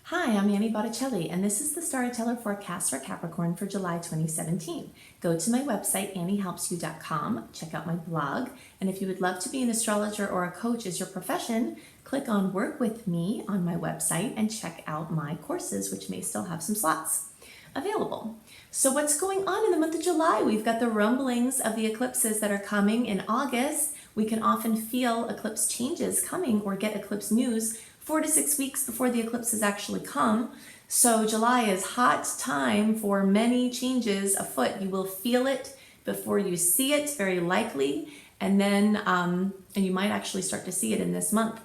Hi, I'm Annie Botticelli, and this is the Storyteller Forecast for Capricorn for July 2017. Go to my website, anniehelpsyou.com, check out my blog, and if you would love to be an astrologer or a coach as your profession, click on Work With Me on my website and check out my courses, which may still have some slots available. So what's going on in the month of July? We've got the rumblings of the eclipses that are coming in August. We can often feel eclipse changes coming or get eclipse news 4 to 6 weeks before the eclipses actually come. So July is hot time for many changes afoot. You will feel it before you see it, very likely, and then and you might actually start to see it in this month.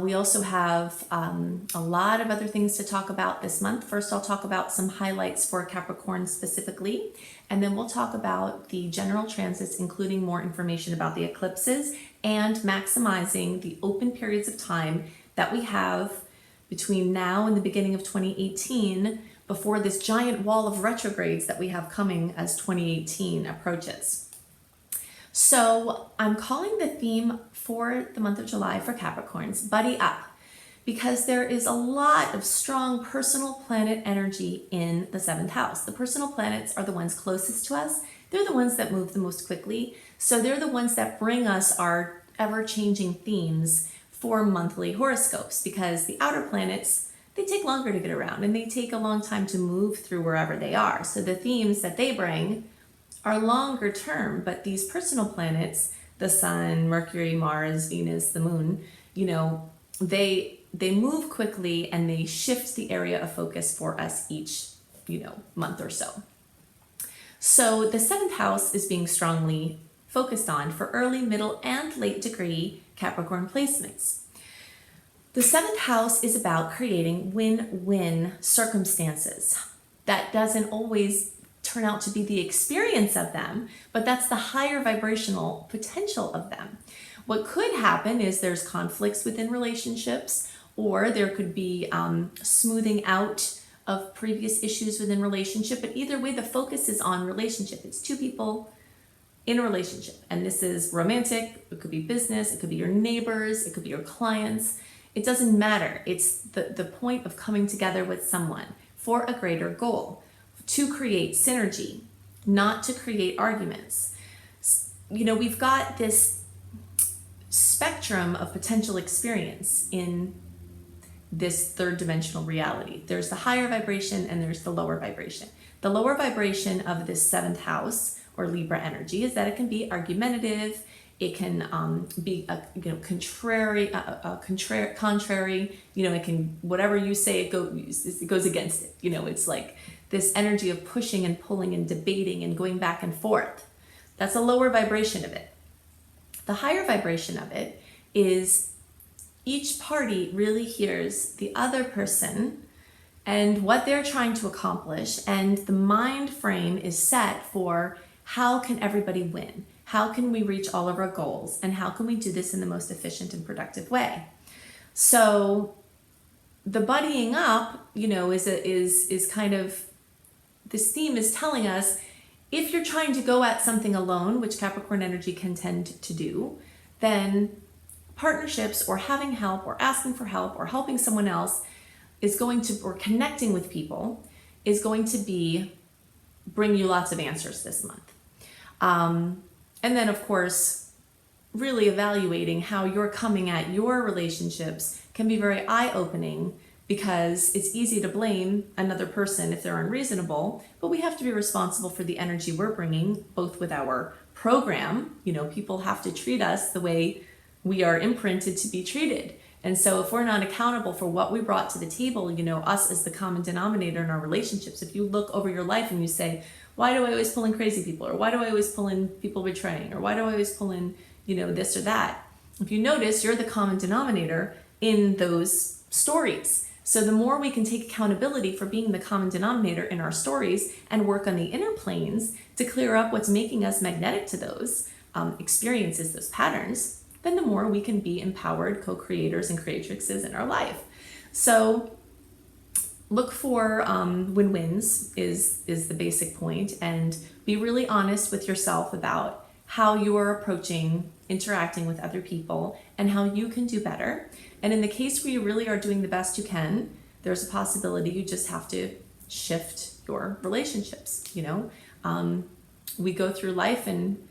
We also have a lot of other things to talk about this month. First, I'll talk about some highlights for Capricorn specifically, and then we'll talk about the general transits, including more information about the eclipses and maximizing the open periods of time that we have between now and the beginning of 2018 before this giant wall of retrogrades that we have coming as 2018 approaches. So I'm calling the theme for the month of July for Capricorns, Buddy Up, because there is a lot of strong personal planet energy in the 7th house. The personal planets are the ones closest to us. They're the ones that move the most quickly. So they're the ones that bring us our ever-changing themes for monthly horoscopes, because the outer planets, they take longer to get around and they take a long time to move through wherever they are. So the themes that they bring are longer term, but these personal planets, the sun, Mercury, Mars, Venus, the moon, they move quickly and they shift the area of focus for us each, month or so. So the 7th house is being strongly focused on for early, middle, and late degree Capricorn placements. The 7th house is about creating win-win circumstances. That doesn't always turn out to be the experience of them, but that's the higher vibrational potential of them. What could happen is there's conflicts within relationships, or there could be smoothing out of previous issues within relationship, but either way, the focus is on relationship. It's two people in a relationship, and this is romantic, it could be business, it could be your neighbors, it could be your clients. It doesn't matter. It's the point of coming together with someone for a greater goal, to create synergy, not to create arguments. We've got this spectrum of potential experience in this third dimensional reality. There's the higher vibration and there's the lower vibration. The lower vibration of this 7th house or Libra energy is that it can be argumentative. It can be contrary. It can, whatever you say, it goes against it. It's like this energy of pushing and pulling and debating and going back and forth. That's a lower vibration of it. The higher vibration of it is each party really hears the other person and what they're trying to accomplish, and the mind frame is set for how can everybody win? How can we reach all of our goals? And how can we do this in the most efficient and productive way? So the buddying up, is kind of, this theme is telling us, if you're trying to go at something alone, which Capricorn energy can tend to do, then partnerships or having help or asking for help or helping someone else or connecting with people is going to bring you lots of answers this month. And then, of course, really evaluating how you're coming at your relationships can be very eye-opening, because it's easy to blame another person if they're unreasonable, but we have to be responsible for the energy we're bringing, both with our program. People have to treat us the way we are imprinted to be treated. And so if we're not accountable for what we brought to the table, us as the common denominator in our relationships, if you look over your life and you say, why do I always pull in crazy people? Or why do I always pull in people betraying? Or why do I always pull in, this or that? If you notice, you're the common denominator in those stories. So the more we can take accountability for being the common denominator in our stories and work on the inner planes to clear up what's making us magnetic to those experiences, those patterns, then the more we can be empowered co-creators and creatrixes in our life. So look for win-wins is the basic point, and be really honest with yourself about how you're approaching interacting with other people and how you can do better. And in the case where you really are doing the best you can, there's a possibility you just have to shift your relationships, you know? We go through life and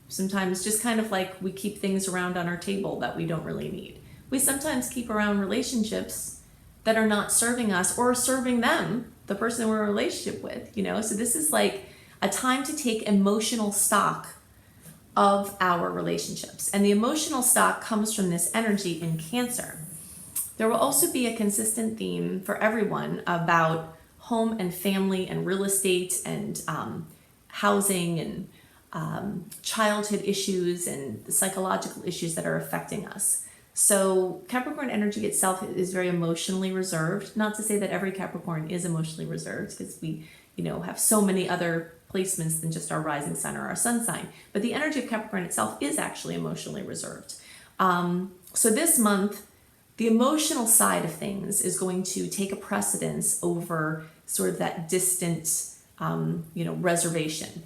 sometimes just kind of like we keep things around on our table that we don't really need. We sometimes keep around relationships that are not serving us or serving them, the person we're in a relationship with, you know? So this is like a time to take emotional stock of our relationships. And the emotional stock comes from this energy in Cancer. There will also be a consistent theme for everyone about home and family and real estate and housing and childhood issues and the psychological issues that are affecting us. So Capricorn energy itself is very emotionally reserved. Not to say that every Capricorn is emotionally reserved, because we, you know, have so many other placements than just our rising sun or our sun sign. But the energy of Capricorn itself is actually emotionally reserved. So this month, the emotional side of things is going to take a precedence over sort of that distant, reservation.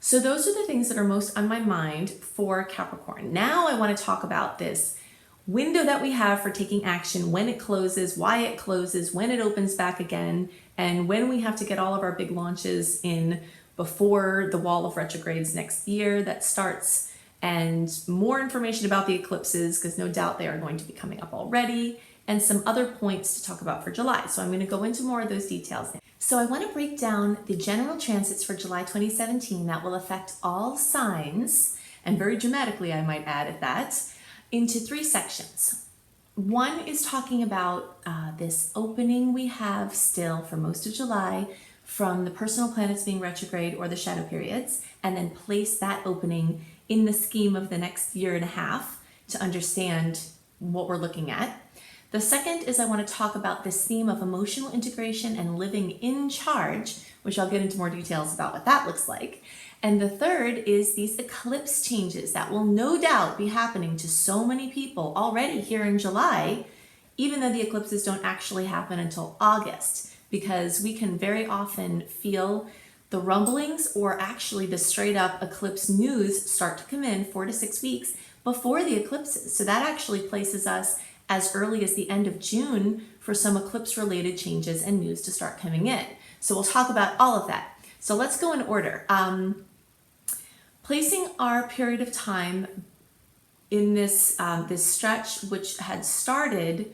So those are the things that are most on my mind for Capricorn. Now I want to talk about this window that we have for taking action, when it closes, why it closes, when it opens back again, and when we have to get all of our big launches in before the wall of retrogrades next year that starts, and more information about the eclipses, because no doubt they are going to be coming up already, and some other points to talk about for July. So I'm going to go into more of those details. So I want to break down the general transits for July 2017 that will affect all signs, and very dramatically I might add at that, into 3 sections. One is talking about this opening we have still for most of July from the personal planets being retrograde or the shadow periods, and then place that opening in the scheme of the next year and a half to understand what we're looking at. The second is I want to talk about this theme of emotional integration and living in charge, which I'll get into more details about what that looks like. And the third is these eclipse changes that will no doubt be happening to so many people already here in July, even though the eclipses don't actually happen until August, because we can very often feel the rumblings or actually the straight up eclipse news start to come in 4 to 6 weeks before the eclipses. So that actually places us as early as the end of June for some eclipse related changes and news to start coming in. So we'll talk about all of that. So let's go in order. Placing our period of time in this this stretch, which had started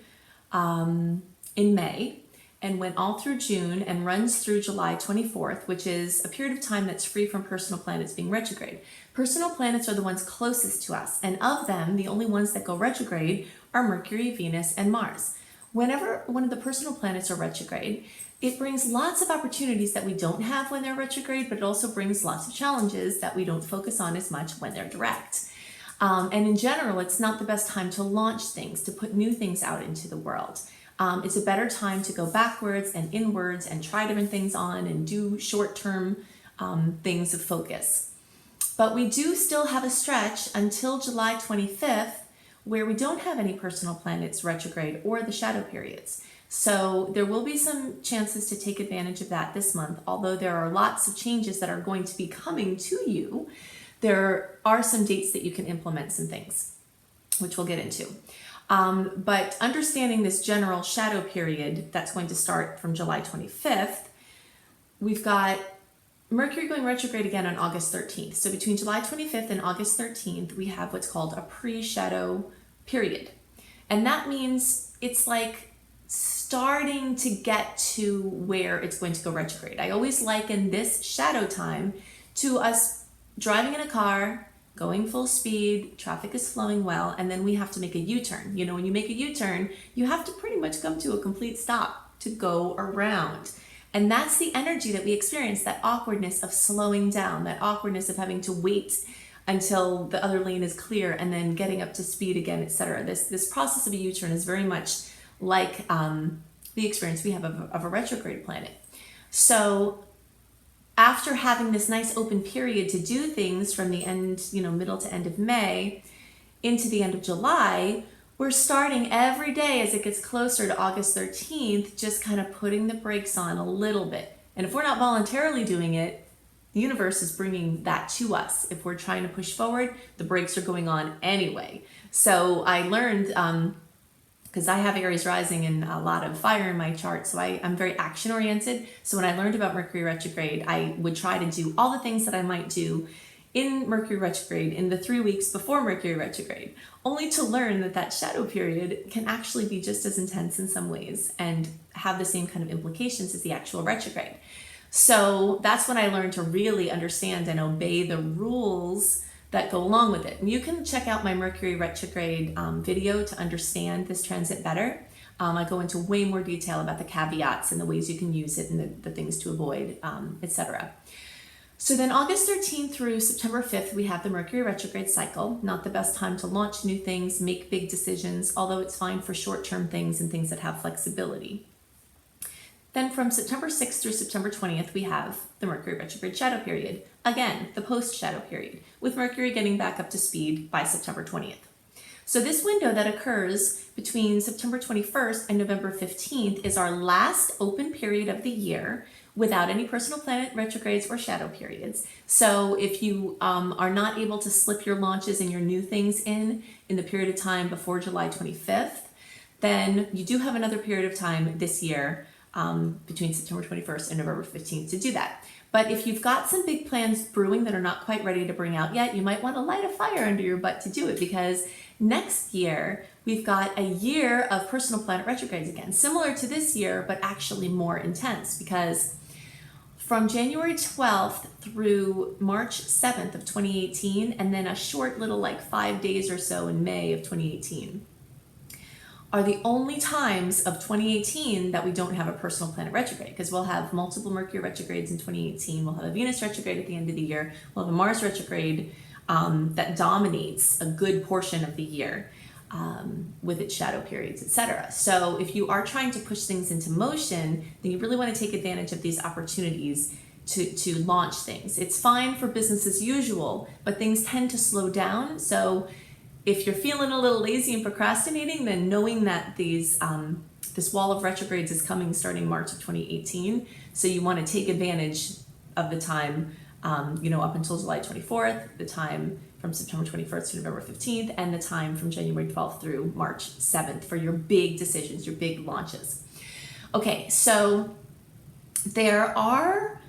in May and went all through June and runs through July 24th, which is a period of time that's free from personal planets being retrograde. Personal planets are the ones closest to us, and of them, the only ones that go retrograde are Mercury, Venus, and Mars. Whenever one of the personal planets are retrograde, it brings lots of opportunities that we don't have when they're retrograde, but it also brings lots of challenges that we don't focus on as much when they're direct. And in general, it's not the best time to launch things, to put new things out into the world. It's a better time to go backwards and inwards and try different things on and do short-term things of focus. But we do still have a stretch until July 25th where we don't have any personal planets retrograde or the shadow periods. So there will be some chances to take advantage of that this month, although there are lots of changes that are going to be coming to you. There are some dates that you can implement some things, which we'll get into. But understanding this general shadow period that's going to start from July 25th, we've got Mercury going retrograde again on August 13th. So between July 25th and August 13th, we have what's called a pre-shadow period. And that means it's like starting to get to where it's going to go retrograde. I always liken this shadow time to us driving in a car, going full speed, traffic is flowing well, and then we have to make a U-turn. You know, when you make a U-turn, you have to pretty much come to a complete stop to go around. And that's the energy that we experience, that awkwardness of slowing down, that awkwardness of having to wait until the other lane is clear and then getting up to speed again, etc. This process of a U-turn is very much like the experience we have of a retrograde planet. So after having this nice open period to do things from the end, middle to end of May into the end of July, we're starting every day as it gets closer to August 13th, just kind of putting the brakes on a little bit. And if we're not voluntarily doing it, the universe is bringing that to us. If we're trying to push forward, the brakes are going on anyway. So I learned a because I have Aries rising and a lot of fire in my chart, so I'm very action oriented. So when I learned about Mercury retrograde, I would try to do all the things that I might do in Mercury retrograde in the 3 weeks before Mercury retrograde, only to learn that that shadow period can actually be just as intense in some ways and have the same kind of implications as the actual retrograde. So that's when I learned to really understand and obey the rules that go along with it. And you can check out my Mercury retrograde video to understand this transit better. I go into way more detail about the caveats and the ways you can use it and the things to avoid, etc. So then August 13th through September 5th, we have the Mercury retrograde cycle. Not the best time to launch new things, make big decisions, although it's fine for short-term things and things that have flexibility. Then from September 6th through September 20th, we have the Mercury retrograde shadow period. Again, the post-shadow period, with Mercury getting back up to speed by September 20th. So this window that occurs between September 21st and November 15th is our last open period of the year without any personal planet retrogrades or shadow periods. So if you are not able to slip your launches and your new things in the period of time before July 25th, then you do have another period of time this year between September 21st and November 15th to do that. But if you've got some big plans brewing that are not quite ready to bring out yet, you might want to light a fire under your butt to do it, because next year we've got a year of personal planet retrogrades again, similar to this year, but actually more intense, because from January 12th through March 7th of 2018, and then a short little like 5 days or so in May of 2018, are the only times of 2018 that we don't have a personal planet retrograde, because we'll have multiple Mercury retrogrades in 2018, we'll have a Venus retrograde at the end of the year, we'll have a Mars retrograde that dominates a good portion of the year with its shadow periods, etc. So if you are trying to push things into motion, then you really want to take advantage of these opportunities to launch things. It's fine for business as usual, but things tend to slow down. So if you're feeling a little lazy and procrastinating, then knowing that this wall of retrogrades is coming starting March of 2018, so you want to take advantage of the time, up until July 24th, the time from September 21st to November 15th, and the time from January 12th through March 7th for your big decisions, your big launches. Okay, so there are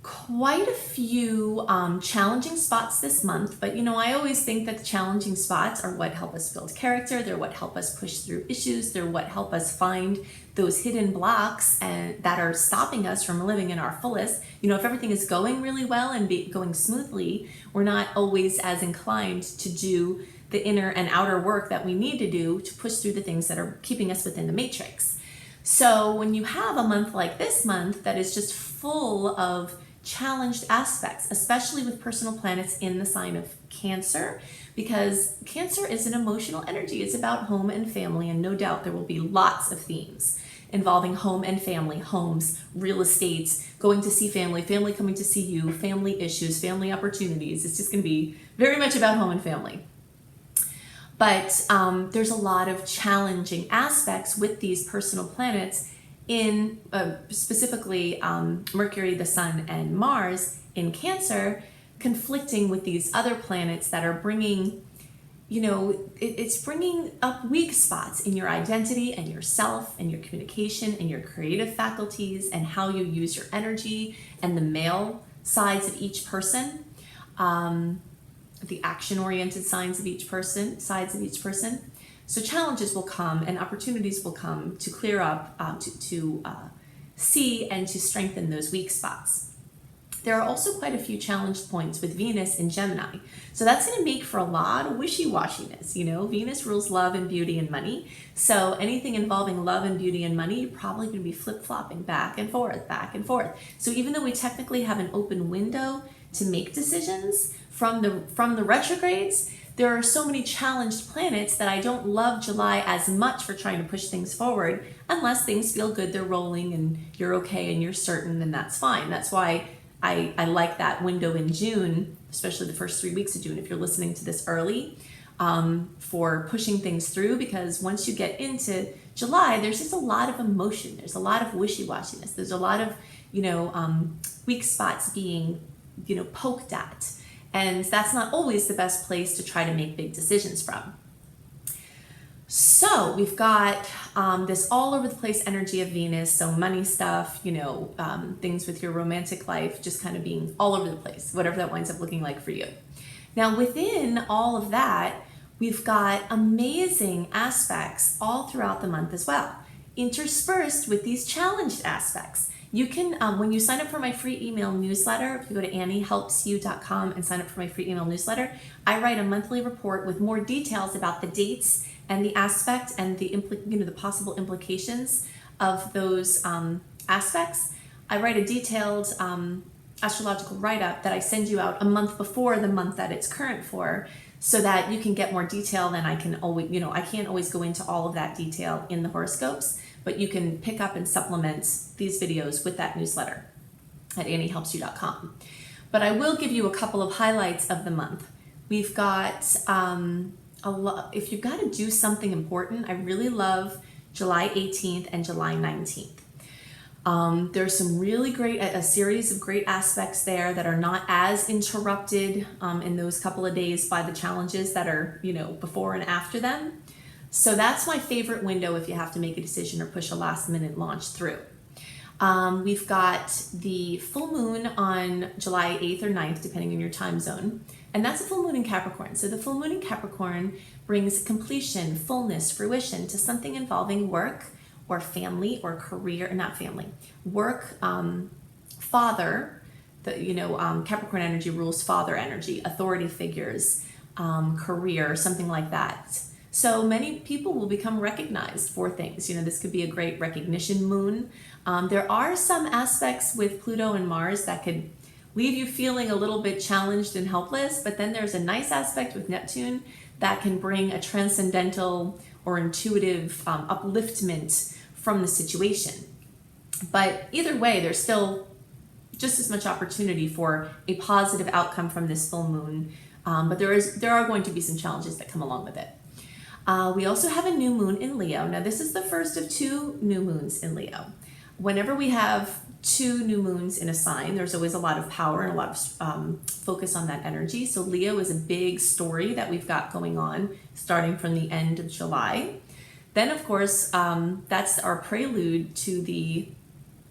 quite a few challenging spots this month, but I always think that the challenging spots are what help us build character. They're what help us push through issues. They're what help us find those hidden blocks and that are stopping us from living in our fullest. If everything is going really well and going smoothly, we're not always as inclined to do the inner and outer work that we need to do to push through the things that are keeping us within the matrix. So when you have a month like this month that is just full of challenged aspects, especially with personal planets in the sign of Cancer, because Cancer is an emotional energy. It's about home and family, and no doubt there will be lots of themes involving home and family, homes, real estate, going to see family, family coming to see you, family issues, family opportunities. It's just going to be very much about home and family. But there's a lot of challenging aspects with these personal planets in specifically Mercury, the Sun, and Mars in Cancer, conflicting with these other planets that are bringing, it's bringing up weak spots in your identity and yourself and your communication and your creative faculties and how you use your energy and the male sides of each person, the action-oriented sides of each person. So challenges will come and opportunities will come to clear up, to see and to strengthen those weak spots. There are also quite a few challenge points with Venus in Gemini. So that's going to make for a lot of wishy-washiness. Venus rules love and beauty and money. So anything involving love and beauty and money, you're probably going to be flip-flopping back and forth, back and forth. So even though we technically have an open window to make decisions from the retrogrades, there are so many challenged planets that I don't love July as much for trying to push things forward unless things feel good, they're rolling, and you're okay and you're certain, then that's fine. That's why I like that window in June, especially the first 3 weeks of June, if you're listening to this early, for pushing things through, because once you get into July, there's just a lot of emotion. There's a lot of wishy-washiness. There's a lot of, weak spots being, poked at. And that's not always the best place to try to make big decisions from. So we've got this all over the place energy of Venus, so money stuff, things with your romantic life, just kind of being all over the place, whatever that winds up looking like for you. Now within all of that, we've got amazing aspects all throughout the month as well, interspersed with these challenged aspects. You can, when you sign up for my free email newsletter, if you go to anniehelpsyou.com and sign up for my free email newsletter, I write a monthly report with more details about the dates and the aspect and the the possible implications of those aspects. I write a detailed astrological write-up that I send you out a month before the month that it's current for, so that you can get more detail than I can always, I can't always go into all of that detail in the horoscopes, but you can pick up and supplement these videos with that newsletter at anniehelpsyou.com. But I will give you a couple of highlights of the month. We've got if you've got to do something important, I really love July 18th and July 19th. There's some really great, a series of great aspects there that are not as interrupted in those couple of days by the challenges that are, before and after them. So that's my favorite window if you have to make a decision or push a last minute launch through. We've got the full moon on July 8th or 9th, depending on your time zone. And that's a full moon in Capricorn. So the full moon in Capricorn brings completion, fullness, fruition to something involving work or family or career, not family, work, father, Capricorn energy rules father energy, authority figures, career, something like that. So many people will become recognized for things. This could be a great recognition moon. There are some aspects with Pluto and Mars that could leave you feeling a little bit challenged and helpless, but then there's a nice aspect with Neptune that can bring a transcendental or intuitive upliftment from the situation. But either way, there's still just as much opportunity for a positive outcome from this full moon, but there are going to be some challenges that come along with it. We also have a new moon in Leo. Now this is the first of 2 new moons in Leo. Whenever we have 2 new moons in a sign, there's always a lot of power and a lot of focus on that energy. So Leo is a big story that we've got going on starting from the end of July. Then of course, that's our prelude to the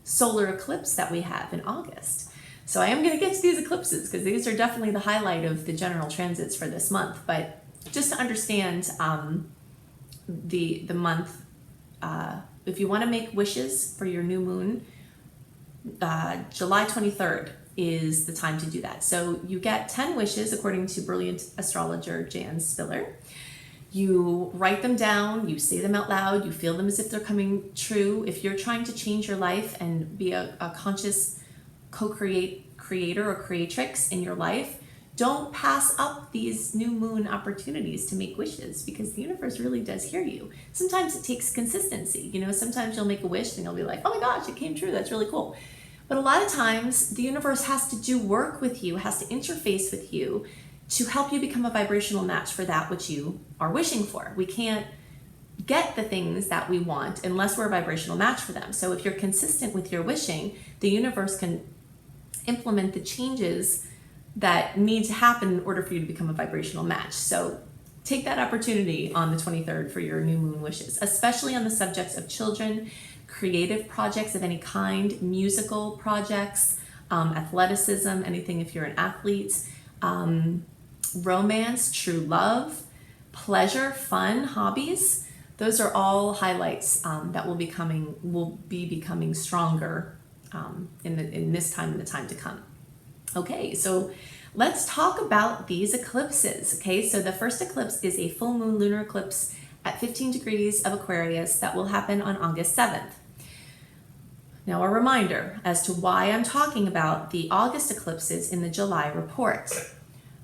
solar eclipse that we have in August. So I am going to get to these eclipses because these are definitely the highlight of the general transits for this month. But just to understand the month, if you want to make wishes for your new moon, July 23rd is the time to do that. So you get 10 wishes according to brilliant astrologer Jan Spiller. You write them down, you say them out loud, you feel them as if they're coming true. If you're trying to change your life and be a conscious creator or creatrix in your life, don't pass up these new moon opportunities to make wishes, because the universe really does hear you. Sometimes it takes consistency. Sometimes you'll make a wish and you'll be like, oh my gosh, it came true. That's really cool. But a lot of times the universe has to do work with you, has to interface with you to help you become a vibrational match for that which you are wishing for. We can't get the things that we want unless we're a vibrational match for them. So if you're consistent with your wishing, the universe can implement the changes that need to happen in order for you to become a vibrational match. So take that opportunity on the 23rd for your new moon wishes, especially on the subjects of children, creative projects of any kind, musical projects, athleticism, anything if you're an athlete, romance, true love, pleasure, fun, hobbies. Those are all highlights that will be becoming stronger in this time and the time to come. Okay, so let's talk about these eclipses. Okay, so the first eclipse is a full moon lunar eclipse at 15 degrees of Aquarius that will happen on August 7th. Now a reminder as to why I'm talking about the August eclipses in the July report.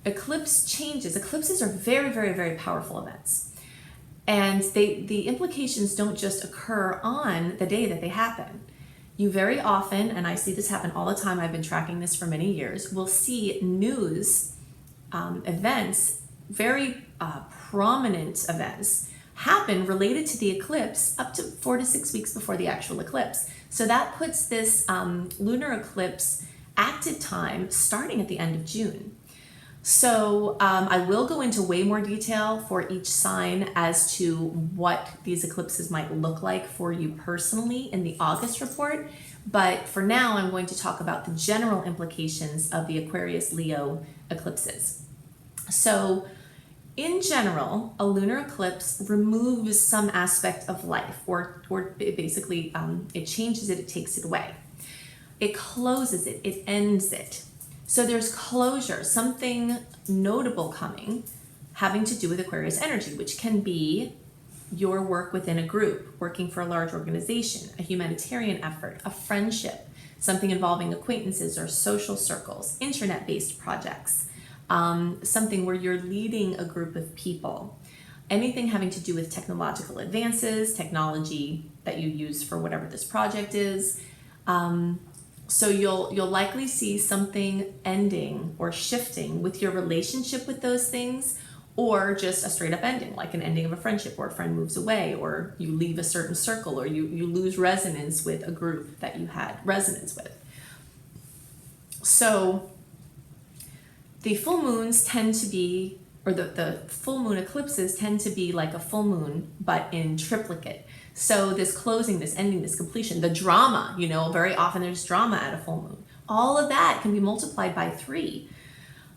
Eclipses are very, very, very powerful events. And the implications don't just occur on the day that they happen. You very often, and I see this happen all the time, I've been tracking this for many years, will see news events, very prominent events, happen related to the eclipse up to 4 to 6 weeks before the actual eclipse. So that puts this lunar eclipse active time starting at the end of June. So I will go into way more detail for each sign as to what these eclipses might look like for you personally in the August report. But for now, I'm going to talk about the general implications of the Aquarius Leo eclipses. So in general, a lunar eclipse removes some aspect of life, or it basically it changes it, it takes it away. It closes it, it ends it. So there's closure, something notable coming, having to do with Aquarius energy, which can be your work within a group, working for a large organization, a humanitarian effort, a friendship, something involving acquaintances or social circles, internet-based projects, something where you're leading a group of people, anything having to do with technological advances, technology that you use for whatever this project is. So you'll likely see something ending or shifting with your relationship with those things, or just a straight up ending, like an ending of a friendship, or a friend moves away, or you leave a certain circle, or you lose resonance with a group that you had resonance with. So the full moons tend to be, or the full moon eclipses tend to be like a full moon, but in triplicate. So this closing, this ending, this completion, the drama, very often there's drama at a full moon. All of that can be multiplied by 3.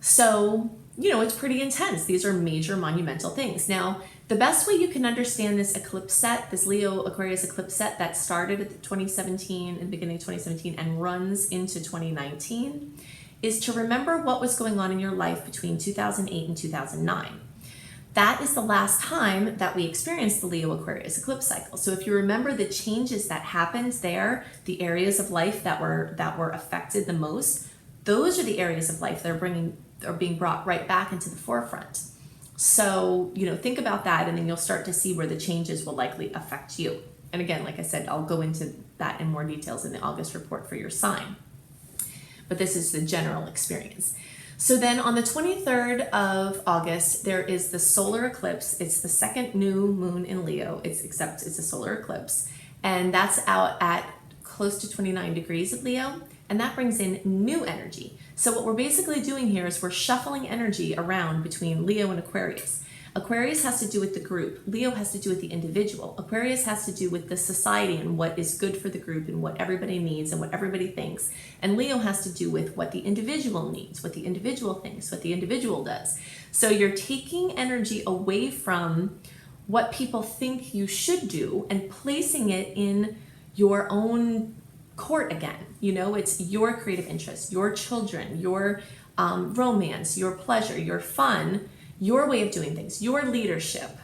So, it's pretty intense. These are major monumental things. Now, the best way you can understand this eclipse set, this Leo Aquarius eclipse set that started at 2017, in the beginning of 2017 and runs into 2019, is to remember what was going on in your life between 2008 and 2009. That is the last time that we experienced the Leo Aquarius eclipse cycle. So if you remember the changes that happened there, the areas of life that were affected the most, those are the areas of life that are being brought right back into the forefront. So, think about that, and then you'll start to see where the changes will likely affect you. And again, like I said, I'll go into that in more details in the August report for your sign. But this is the general experience. So then on the 23rd of August, there is the solar eclipse. It's the second new moon in Leo, except it's a solar eclipse. And that's out at close to 29 degrees of Leo. And that brings in new energy. So what we're basically doing here is we're shuffling energy around between Leo and Aquarius. Aquarius has to do with the group. Leo has to do with the individual. Aquarius has to do with the society and what is good for the group and what everybody needs and what everybody thinks. And Leo has to do with what the individual needs, what the individual thinks, what the individual does. So you're taking energy away from what people think you should do and placing it in your own court again. It's your creative interests, your children, your romance, your pleasure, your fun, your way of doing things, your leadership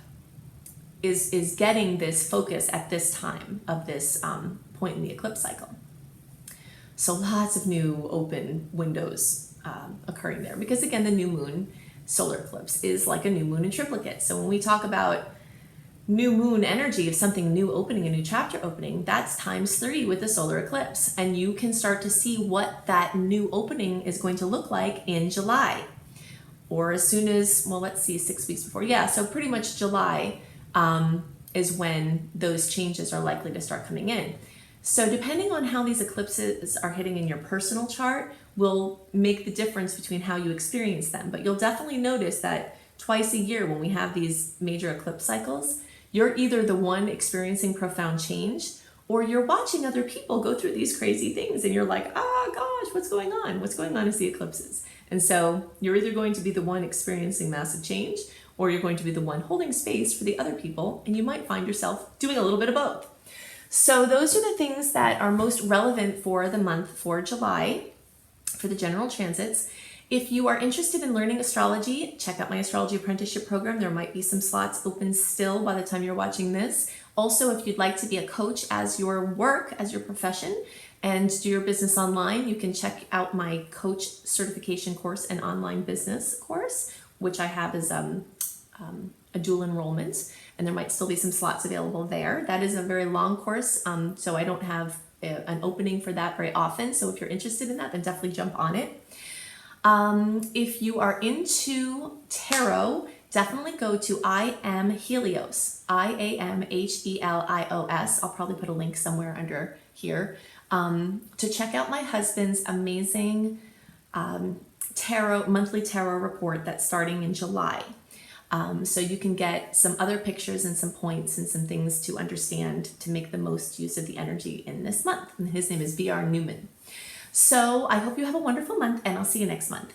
is getting this focus at this time of this point in the eclipse cycle. So lots of new open windows occurring there, because again, the new moon solar eclipse is like a new moon in triplicate. So when we talk about new moon energy of something new opening, a new chapter opening, that's times 3 with the solar eclipse. And you can start to see what that new opening is going to look like in July. Or as soon as, 6 weeks before. Yeah, so pretty much July is when those changes are likely to start coming in. So depending on how these eclipses are hitting in your personal chart will make the difference between how you experience them. But you'll definitely notice that twice a year when we have these major eclipse cycles, you're either the one experiencing profound change, or you're watching other people go through these crazy things and you're like, oh gosh, what's going on? What's going on is the eclipses. And so you're either going to be the one experiencing massive change, or you're going to be the one holding space for the other people, and you might find yourself doing a little bit of both. So those are the things that are most relevant for the month for July, for the general transits. If you are interested in learning astrology, check out my astrology apprenticeship program. There might be some slots open still by the time you're watching this. Also, if you'd like to be a coach as your work, as your profession, and do your business online, you can check out my coach certification course and online business course, which I have as a dual enrollment, and there might still be some slots available there. That is a very long course, so I don't have an opening for that very often. So if you're interested in that, then definitely jump on it. If you are into tarot, definitely go to I Am Helios, IAMHELIOS. I'll probably put a link somewhere under here to check out my husband's amazing monthly tarot report that's starting in July. So you can get some other pictures and some points and some things to understand to make the most use of the energy in this month. And his name is VR Newman. So I hope you have a wonderful month, and I'll see you next month.